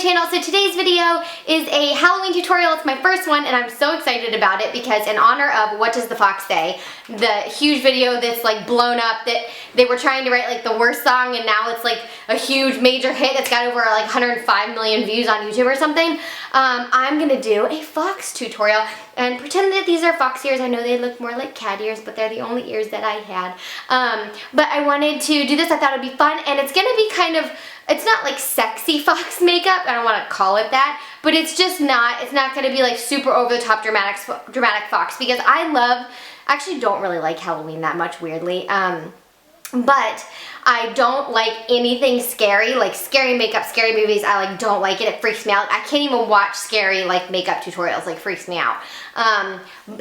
channel. So today's video is a Halloween tutorial. It's my first one and I'm so excited about it because in honor of What Does the Fox Say, the huge video that's like blown up that they were trying to write like the worst song and now it's like a huge major hit that's got over like 105 million views on YouTube or something. I'm gonna do a fox tutorial and pretend that these are fox ears. I know they look more like cat ears, but they're the only ears that I had. But I wanted to do this. I thought it'd be fun, and it's gonna be kind of, it's not like sexy fox makeup. I don't want to call it that, but it's just not. It's not gonna be like super over the top dramatic fox because I actually don't really like Halloween that much, weirdly. But I don't like anything scary, like scary makeup, scary movies. I like don't like it. It freaks me out. I can't even watch scary like makeup tutorials. Like freaks me out.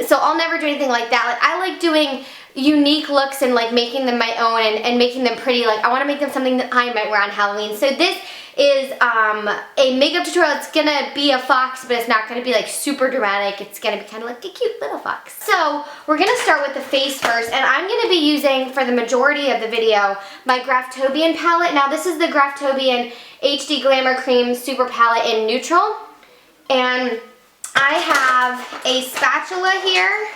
So I'll never do anything like that. Like I like doing unique looks and like making them my own and making them pretty. Like I want to make them something that I might wear on Halloween. So this is a makeup tutorial. It's gonna be a fox, but it's not gonna be like super dramatic. It's gonna be kind of like a cute little fox. So we're gonna start with the face first, and I'm gonna be using for the majority of the video my Graftobian palette. Now this is the Graftobian HD Glamour Cream Super Palette in neutral, and I have a spatula here.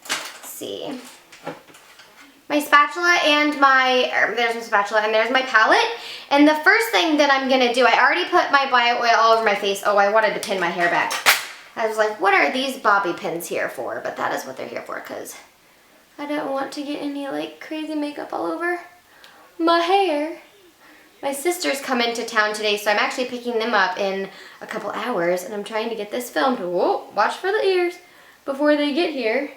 Let's see. My spatula and there's my spatula and there's my palette. And the first thing that I'm gonna do, I already put my bio oil all over my face. Oh, I wanted to pin my hair back. I was like, what are these bobby pins here for? But that is what they're here for, because I don't want to get any like crazy makeup all over my hair. My sisters come into town today, so I'm actually picking them up in a couple hours, and I'm trying to get this filmed. Whoa, watch for the ears before they get here.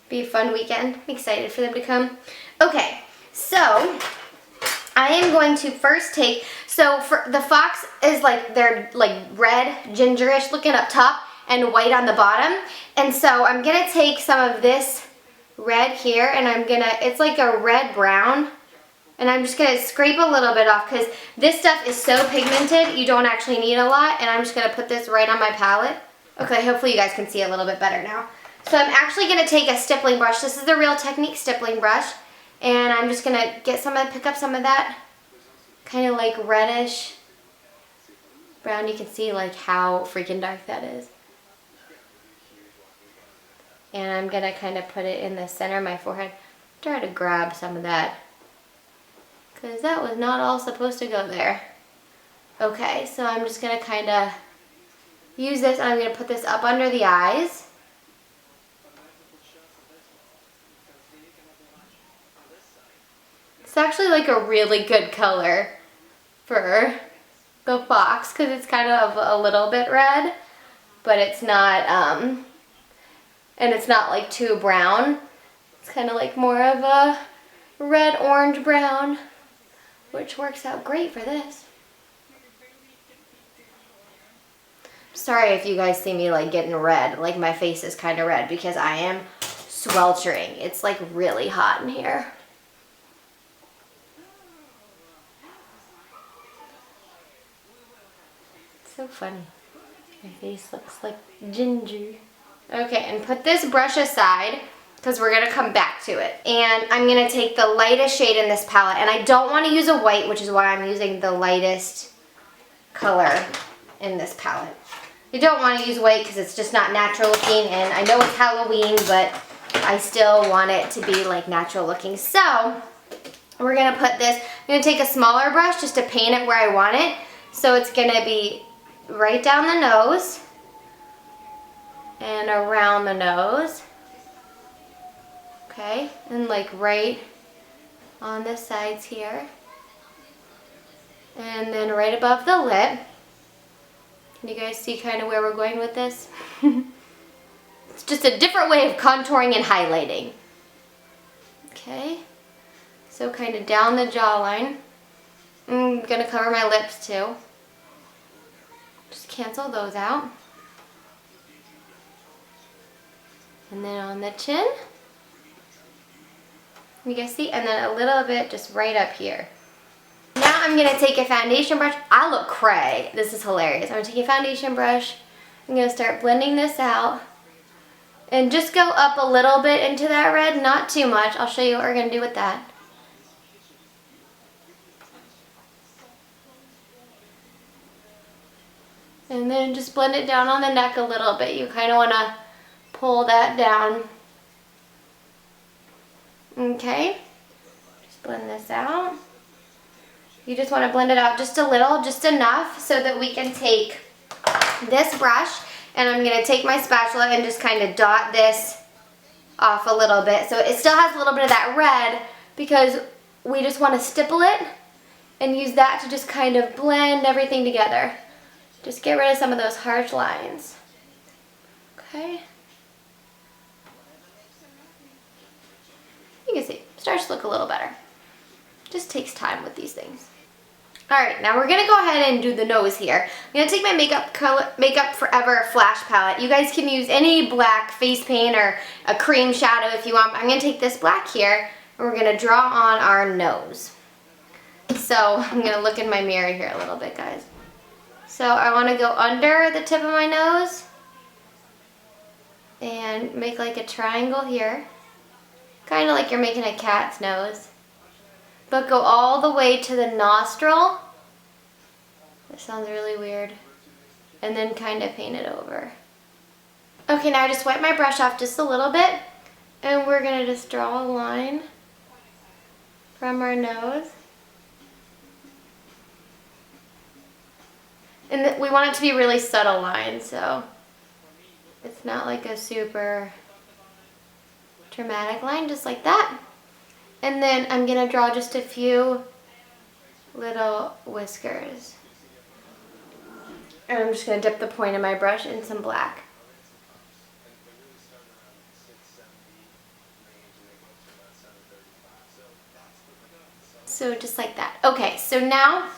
Be a fun weekend. I'm excited for them to come. Okay, so I am going to first take, so for the fox is like, they're like red, gingerish looking up top and white on the bottom. And so I'm gonna take some of this red here and it's like a red brown. And I'm just gonna scrape a little bit off because this stuff is so pigmented, you don't actually need a lot. And I'm just gonna put this right on my palette. Okay, hopefully you guys can see a little bit better now. So I'm actually going to take a stippling brush. This is the Real Technique stippling brush. And I'm just going to pick up some of that kind of like reddish brown. You can see like how freaking dark that is. And I'm going to kind of put it in the center of my forehead. Try to grab some of that, because that was not all supposed to go there. Okay, so I'm just going to kind of use this, and I'm going to put this up under the eyes. It's actually like a really good color for the fox because it's kind of a little bit red, but it's not, and it's not like too brown. It's kind of like more of a red, orange, brown, which works out great for this. Sorry if you guys see me like getting red, like my face is kind of red because I am sweltering. It's like really hot in here. So funny. My face looks like ginger. Okay, and put this brush aside because we're going to come back to it. And I'm going to take the lightest shade in this palette. And I don't want to use a white, which is why I'm using the lightest color in this palette. You don't want to use white because it's just not natural looking. And I know it's Halloween, but I still want it to be like natural looking. So we're going to put this, I'm going to take a smaller brush just to paint it where I want it. So it's going to be right down the nose and around the nose. Okay, and like right on the sides here. And then right above the lip. Can you guys see kind of where we're going with this? It's just a different way of contouring and highlighting. Okay, so kind of down the jawline. I'm gonna cover my lips too. Just cancel those out. And then on the chin. You guys see? And then a little bit just right up here. Now I'm going to take a foundation brush. I look cray. This is hilarious. I'm going to take a foundation brush. I'm going to start blending this out. And just go up a little bit into that red, not too much. I'll show you what we're going to do with that. And then just blend it down on the neck a little bit. You kind of want to pull that down. Okay, just blend this out. You just want to blend it out just a little, just enough so that we can take this brush, and I'm going to take my spatula and just kind of dot this off a little bit. So it still has a little bit of that red because we just want to stipple it and use that to just kind of blend everything together. Just get rid of some of those harsh lines. Okay. You can see, it starts to look a little better. Just takes time with these things. Alright, now we're going to go ahead and do the nose here. I'm going to take my Makeup Forever Flash Palette. You guys can use any black face paint or a cream shadow if you want. I'm going to take this black here and we're going to draw on our nose. So I'm going to look in my mirror here a little bit, guys. So I want to go under the tip of my nose and make like a triangle here. Kind of like you're making a cat's nose. But go all the way to the nostril. That sounds really weird. And then kind of paint it over. Okay, now I just wipe my brush off just a little bit. And we're going to just draw a line from our nose. And we want it to be a really subtle line, so it's not like a super dramatic line, just like that. And then I'm going to draw just a few little whiskers. And I'm just going to dip the point of my brush in some black. So just like that. Okay, so now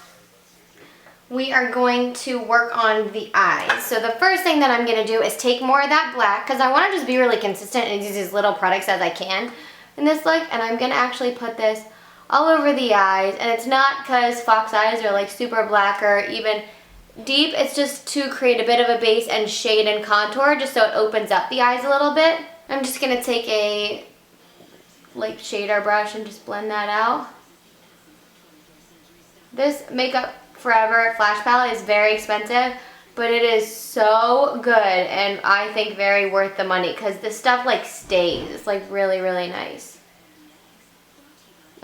we are going to work on the eyes. So the first thing that I'm going to do is take more of that black, because I want to just be really consistent and use as little products as I can in this look, and I'm going to actually put this all over the eyes. And it's not because fox eyes are like super black or even deep, it's just to create a bit of a base and shade and contour, just so it opens up the eyes a little bit. I'm just going to take a light shader brush and just blend that out. This Makeup Forever Flash Palette is very expensive, but it is so good and I think very worth the money because this stuff like stays. It's like really, really nice.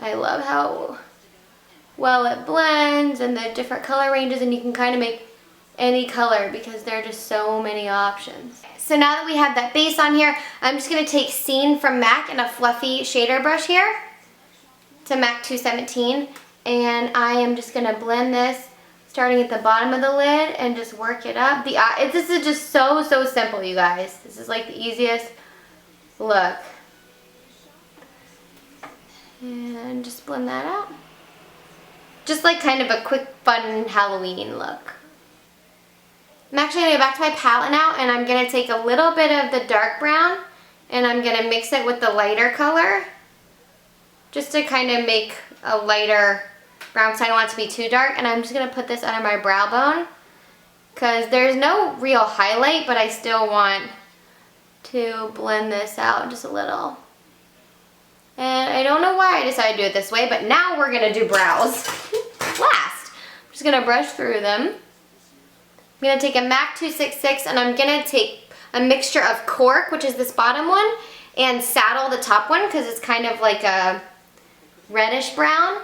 I love how well it blends and the different color ranges, and you can kind of make any color because there are just so many options. So now that we have that base on here, I'm just going to take Scene from MAC and a fluffy shader brush here to MAC 217, and I am just going to blend this starting at the bottom of the lid and just work it up. This is just so simple, you guys. This is like the easiest look. And just blend that out. Just like kind of a quick, fun Halloween look. I'm actually going to go back to my palette now, and I'm going to take a little bit of the dark brown and I'm going to mix it with the lighter color just to kind of make a lighter brown, because I don't want it to be too dark. And I'm just going to put this under my brow bone because there's no real highlight, but I still want to blend this out just a little. And I don't know why I decided to do it this way, but now we're going to do brows last. I'm just going to brush through them. I'm going to take a MAC 266 and I'm going to take a mixture of Cork, which is this bottom one, and Saddle, the top one, because it's kind of like a reddish brown.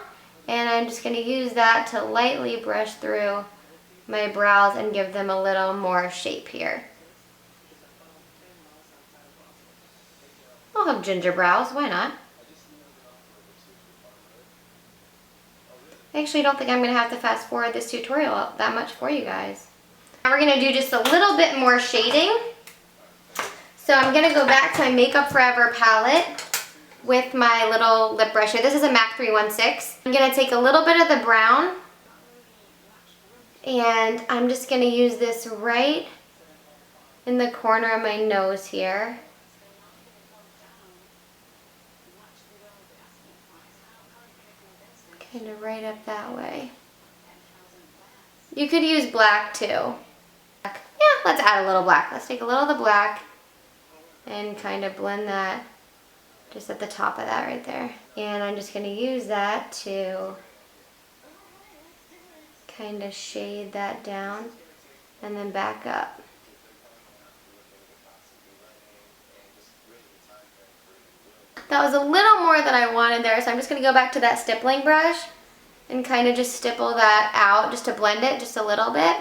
And I'm just going to use that to lightly brush through my brows and give them a little more shape here. I'll have ginger brows, why not? I actually don't think I'm going to have to fast forward this tutorial that much for you guys. Now we're going to do just a little bit more shading. So I'm going to go back to my Makeup Forever palette with my little lip brush here. This is a MAC 316. I'm going to take a little bit of the brown and I'm just going to use this right in the corner of my nose here. Kind of right up that way. You could use black too. Yeah, let's add a little black. Let's take a little of the black and kind of blend that just at the top of that right there. And I'm just going to use that to kind of shade that down. and then back up. That was a little more than I wanted there, so I'm just going to go back to that stippling brush and kind of just stipple that out just to blend it just a little bit.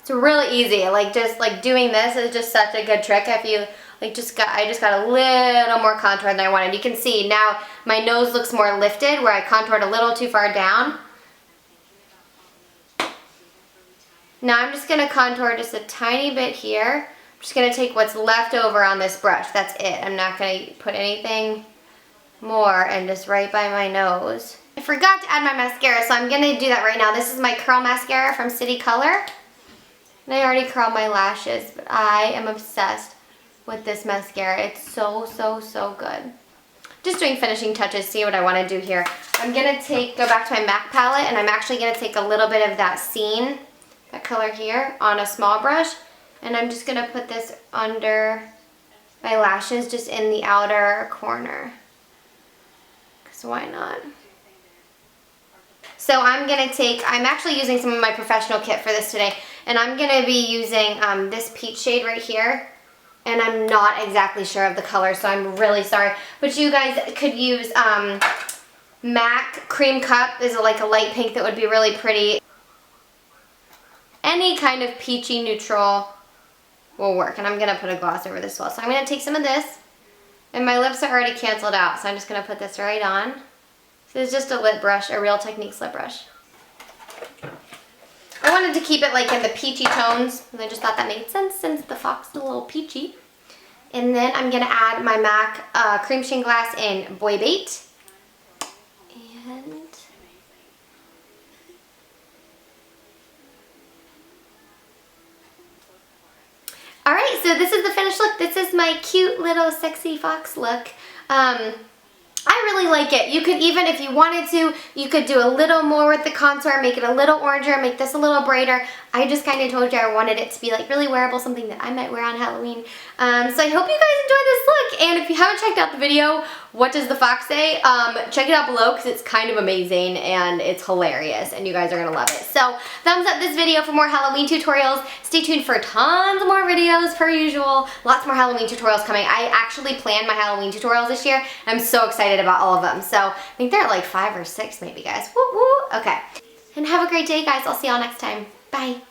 It's really easy. Like just like doing this is just such a good trick. If you like I just got a little more contour than I wanted. You can see now my nose looks more lifted where I contoured a little too far down. Now I'm just going to contour just a tiny bit here. I'm just going to take what's left over on this brush. That's it. I'm not going to put anything more, and just right by my nose. I forgot to add my mascara, so I'm going to do that right now. This is my curl mascara from City Color. And I already curled my lashes, but I am obsessed with this mascara. It's so, so, so good. Just doing finishing touches, see what I want to do here. I'm going to go back to my MAC palette, and I'm actually going to take a little bit of that Scene, that color here, on a small brush. And I'm just going to put this under my lashes, just in the outer corner. Because why not? So I'm actually using some of my professional kit for this today. And I'm going to be using this peach shade right here. And I'm not exactly sure of the color, so I'm really sorry. But you guys could use MAC Cream Cup is like a light pink that would be really pretty. Any kind of peachy neutral will work. And I'm going to put a gloss over this as well. So I'm going to take some of this. And my lips are already canceled out, so I'm just going to put this right on. So it's just a lip brush, a Real Techniques lip brush. I wanted to keep it like in the peachy tones, and I just thought that made sense since the fox is a little peachy. And then I'm going to add my MAC Cream Sheen Glass in Boy Bait. And alright, so this is the finished look. This is my cute little sexy fox look. I really like it. You could even, if you wanted to, you could do a little more with the contour, make it a little oranger, make this a little brighter. I just kind of told you I wanted it to be like really wearable, something that I might wear on Halloween. So I hope you guys enjoyed this look. And if you haven't checked out the video, What Does the Fox Say? Check it out below because it's kind of amazing and it's hilarious and you guys are going to love it. So thumbs up this video for more Halloween tutorials. Stay tuned for tons more videos per usual. Lots more Halloween tutorials coming. I actually planned my Halloween tutorials this year. I'm so excited about all of them. So I think they're at like 5 or 6 maybe, guys. Woo woo. Okay. And have a great day, guys. I'll see y'all next time. Bye.